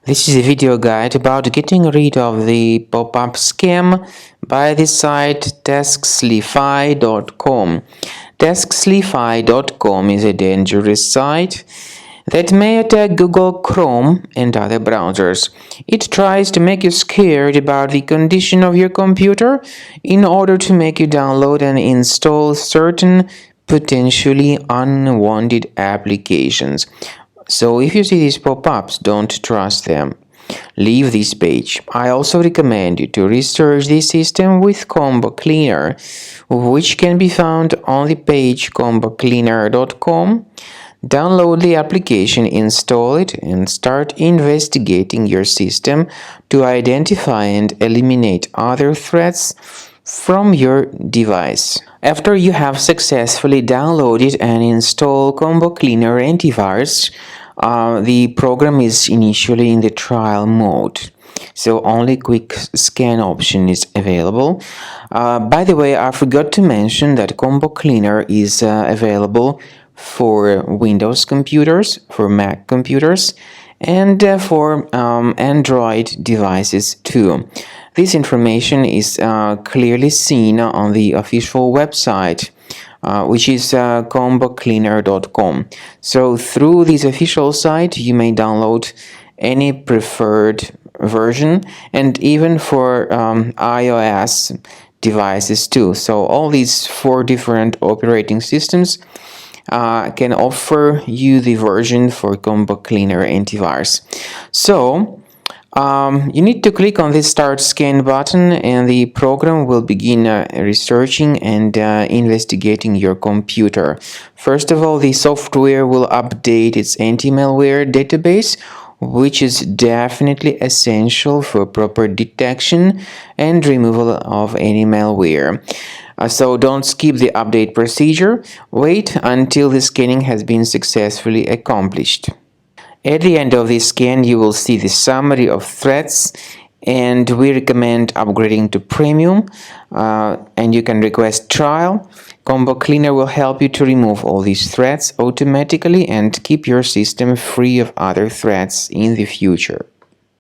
This is a video guide about getting rid of the pop-up scam by the site taskslyfy.com. Taskslyfy.com is a dangerous site that may attack Google Chrome and other browsers. It tries to make you scared about the condition of your computer in order to make you download and install certain potentially unwanted applications. So if you see these pop-ups, don't trust them. Leave this page. I also recommend you to research this system with Combo Cleaner, which can be found on the page combocleaner.com. Download the application, install it, and start investigating your system to identify and eliminate other threats from your device. After you have successfully downloaded and installed Combo Cleaner Antivirus, the program is initially in the trial mode, so only quick scan option is available. By the way, I forgot to mention that Combo Cleaner is available for Windows computers, for Mac computers, and for Android devices too. This information is clearly seen on the official website, which is combocleaner.com. So through this official site, you may download any preferred version, and even for iOS devices too. So all these 4 different operating systems can offer you the version for Combo Cleaner Antivirus. So you need to click on this Start Scan button, and the program will begin researching and investigating your computer. First of all, the software will update its anti-malware database, which is definitely essential for proper detection and removal of any malware. So don't skip the update procedure. Wait until the scanning has been successfully accomplished. At the end of the scan, you will see the summary of threats, and we recommend upgrading to Premium, and you can request trial. Combo Cleaner will help you to remove all these threats automatically and keep your system free of other threats in the future.